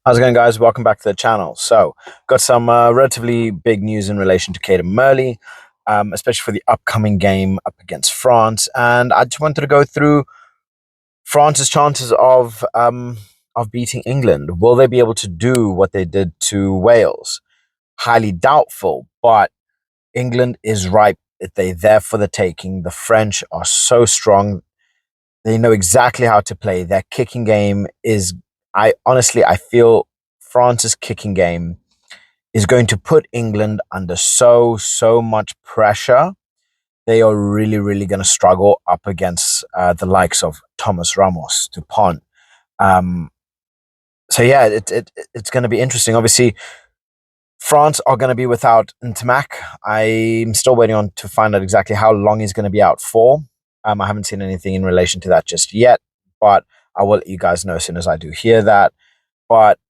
How's it going, guys? Welcome back to the channel. So, got some relatively big news in relation to Cadan Murley, especially for the upcoming game up against France. And I just wanted to go through France's chances of beating England. Will they be able to do what they did to Wales? Highly doubtful, but England is ripe. They're there for the taking. The French are so strong. They know exactly how to play. Their kicking game is, I feel France's kicking game is going to put England under so much pressure. They are really going to struggle up against the likes of Thomas Ramos, Dupont. Um, so yeah, it's going to be interesting. Obviously, France are going to be without Ntamak. I'm still waiting on to find out exactly how long he's going to be out for. I haven't seen anything in relation to that just yet, but I will let you guys know as soon as I do hear that. But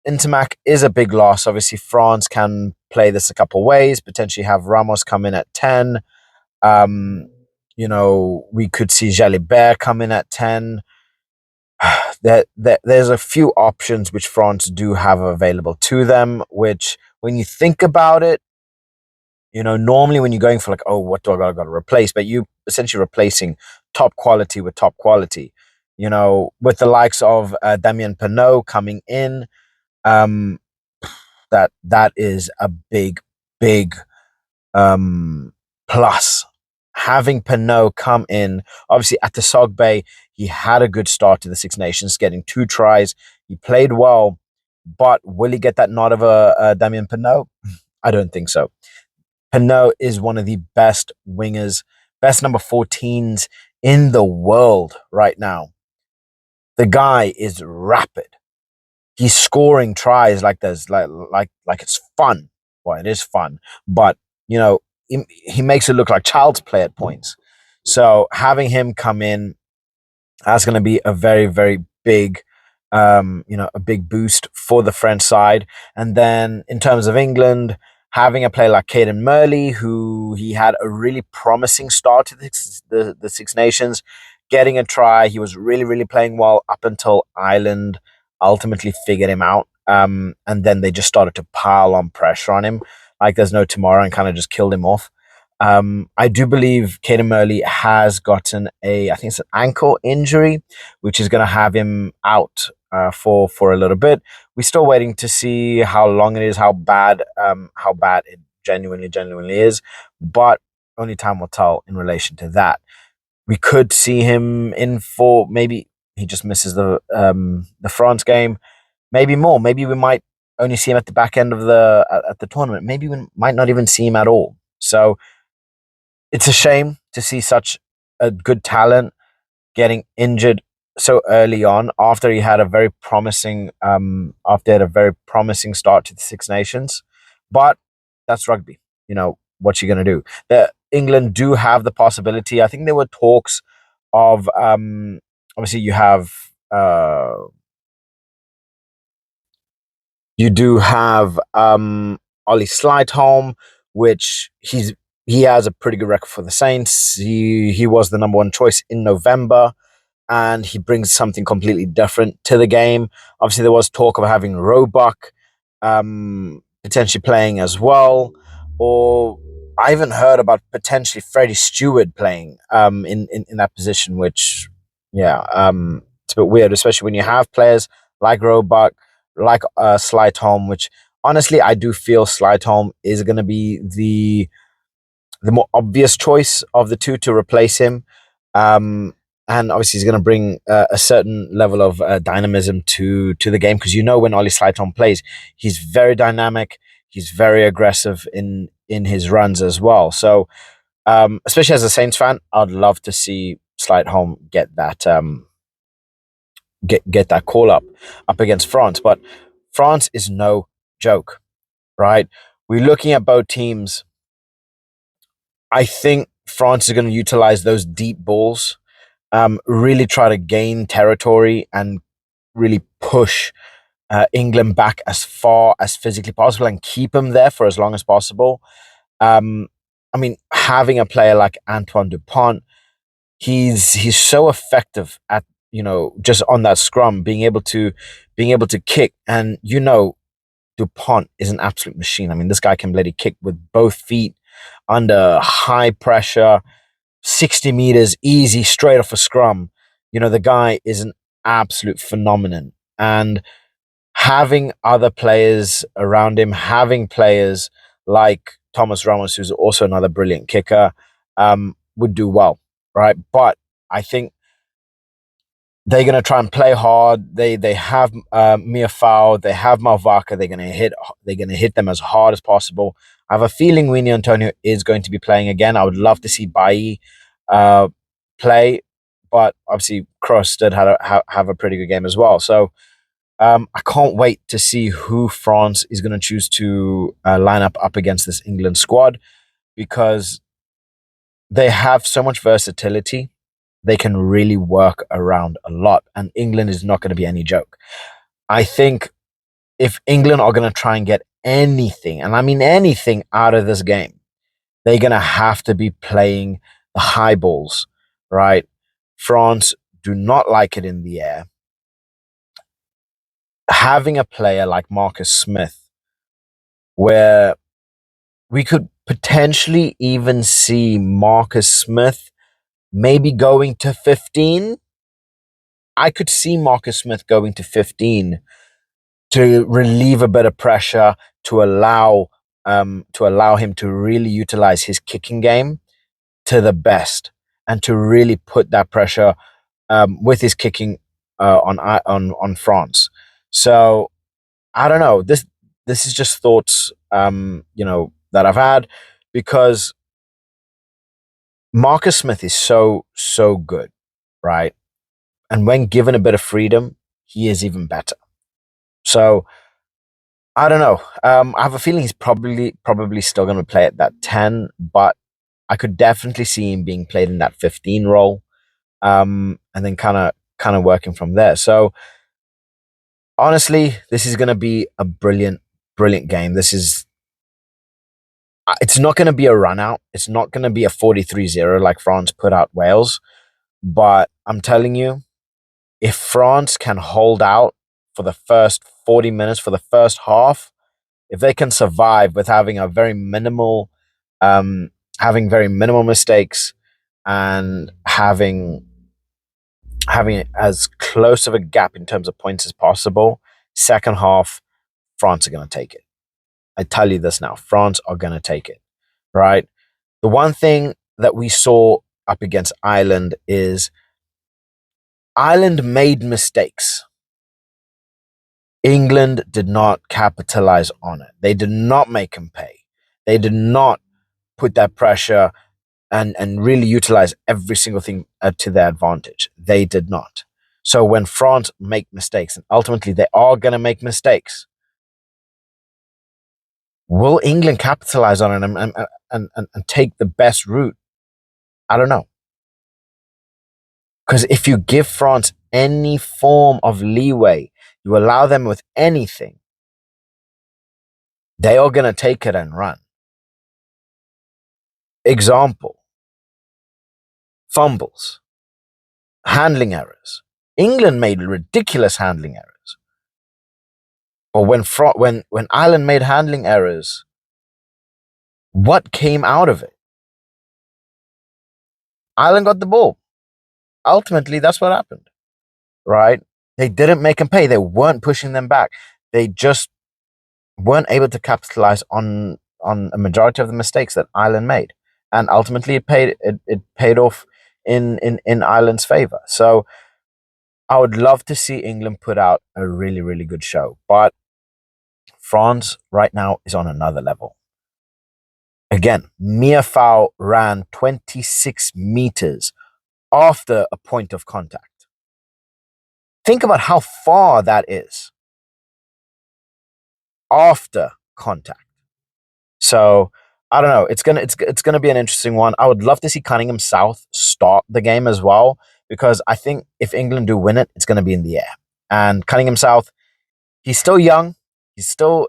Ntamak is a big loss. Obviously, France can play this a couple ways, potentially have Ramos come in at 10. Um, we could see Jalibert come in at 10. There's a few options which France do have available to them, which when you think about it, normally when you're going for like, oh, what do I got to replace? But you essentially replacing top quality with top quality. With the likes of Damien Penaud coming in, um, that is a big um, plus. Having Penaud come in, obviously at the Sog Bay, he had a good start to the Six Nations, getting 2 tries. He played well, but will he get that nod of a Damien Penaud? I don't think so. Penaud is one of the best wingers, best number 14s in the world right now. The guy is rapid. He's scoring tries like there's like it's fun. Well, it is fun, but he makes it look like child's play at points. So having him come in, that's going to be a very big, a big boost for the French side. And then in terms of England, having a player like Cadan Murley, who he had a really promising start to the Six Nations, getting a try. He was really playing well up until Ireland ultimately figured him out. And then they just started to pile on pressure on him like there's no tomorrow and kind of just killed him off. I do believe Cadan Murley has gotten I think it's an ankle injury, which is going to have him out for a little bit. We're still waiting to see how long it is, how bad it genuinely is, but only time will tell in relation to that. We could see him in for maybe he just misses the France game, maybe more. Maybe we might only see him at the back end of the tournament. Maybe we might not even see him at all. So it's a shame to see such a good talent getting injured so early on after he had a very promising start to the Six Nations. But that's rugby. What you're gonna do. England do have the possibility. I think there were talks of obviously you do have Ollie Slightholm, which he has a pretty good record for the Saints. He was the number 1 choice in November, and he brings something completely different to the game. Obviously, there was talk of having Roebuck potentially playing as well, or I even heard about potentially Freddie Stewart playing in that position, which it's a bit weird, especially when you have players like Roebuck, like Slightholm, which honestly I do feel Slightholm is going to be the more obvious choice of the two to replace him. And obviously he's going to bring a certain level of dynamism to the game, because when Ollie Slightholm plays, he's very dynamic, he's very aggressive in his runs as well. So especially as a Saints fan, I'd love to see Slightholm get that get that call up against France. But France is no joke, right? We're looking at both teams. I think France is going to utilize those deep balls, really try to gain territory and really push England back as far as physically possible and keep them there for as long as possible. Having a player like Antoine Dupont, he's so effective at just on that scrum, being able to kick. And Dupont is an absolute machine. I mean, this guy can bloody kick with both feet under high pressure, 60 meters, easy, straight off a scrum. The guy is an absolute phenomenon. And having other players around him, having players like Thomas Ramos, who's also another brilliant kicker, would do well, right? But I think they're going to try and play hard. They have Miafao, they have Malvaca. They're going to hit them as hard as possible. I have a feeling Winnie Antonio is going to be playing again. I would love to see Bailly uh, play, but obviously Kroos did have a pretty good game as well. So I can't wait to see who France is going to choose to line up against this England squad, because they have so much versatility. They can really work around a lot, and England is not going to be any joke. I think if England are going to try and get anything, and I mean anything, out of this game, they're going to have to be playing the high balls, right? France do not like it in the air. Having a player like Marcus Smith, where we could potentially even see Marcus Smith maybe going to 15. I could see Marcus Smith going to 15 to relieve a bit of pressure, to allow him to really utilize his kicking game to the best, and to really put that pressure with his kicking on France. So I don't know. This is just thoughts that I've had, because Marcus Smith is so good, right? And when given a bit of freedom, he is even better. So I don't know. I have a feeling he's probably still going to play at that 10, but I could definitely see him being played in that 15 role, and then kind of working from there. So honestly, this is going to be a brilliant game. It's not going to be a run out. It's not going to be a 43-0 like France put out Wales. But I'm telling you, if France can hold out for the first 40 minutes, for the first half, if they can survive with having very minimal mistakes, and having as close of a gap in terms of points as possible, second half, France are going to take it. I tell you this now, France are going to take it, right? The one thing that we saw up against Ireland is Ireland made mistakes. England did not capitalize on it. They did not make them pay. They did not put that pressure and really utilize every single thing to their advantage. They did not. So when France make mistakes, and ultimately they are going to make mistakes, will England capitalize on it and take the best route? I don't know. Because if you give France any form of leeway, you allow them with anything, they are going to take it and run. Example: fumbles, handling errors. England made ridiculous handling errors. Or when Ireland made handling errors, what came out of it? Ireland got the ball. Ultimately, that's what happened, right? They didn't make them pay. They weren't pushing them back. They just weren't able to capitalize on a majority of the mistakes that Ireland made, and ultimately it paid off in Ireland's favor. So I would love to see England put out a really, really good show, but France right now is on another level. Again, Miafao ran 26 meters after a point of contact. Think about how far that is after contact. So I don't know. It's gonna be an interesting one. I would love to see Cunningham South start the game as well, because I think if England do win it, it's gonna be in the air. And Cunningham South, he's still young. He's still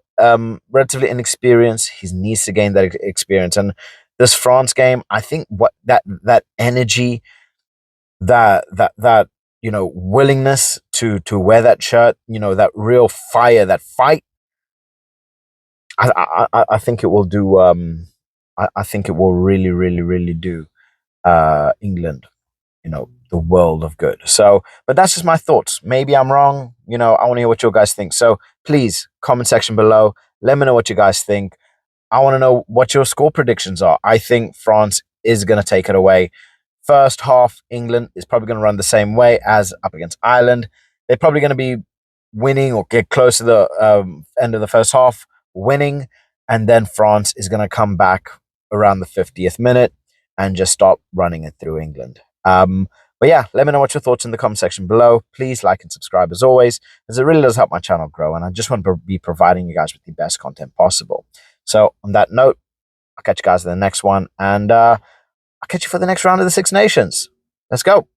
relatively inexperienced. He needs to gain that experience. And this France game, I think what that energy, that willingness to wear that shirt, that real fire, that fight, I think it will do. I think it will really, really, really do England, the world of good. So, but that's just my thoughts. Maybe I'm wrong. I want to hear what your guys think. So please, comment section below. Let me know what you guys think. I want to know what your score predictions are. I think France is going to take it away. First half, England is probably going to run the same way as up against Ireland. They're probably going to be winning or get close to the end of the first half, winning. And then France is going to come back around the 50th minute and just stop running it through England. But yeah, let me know what your thoughts in the comment section below. Please like and subscribe as always, as it really does help my channel grow. And I just want to be providing you guys with the best content possible. So on that note, I'll catch you guys in the next one. And I'll catch you for the next round of the Six Nations. Let's go.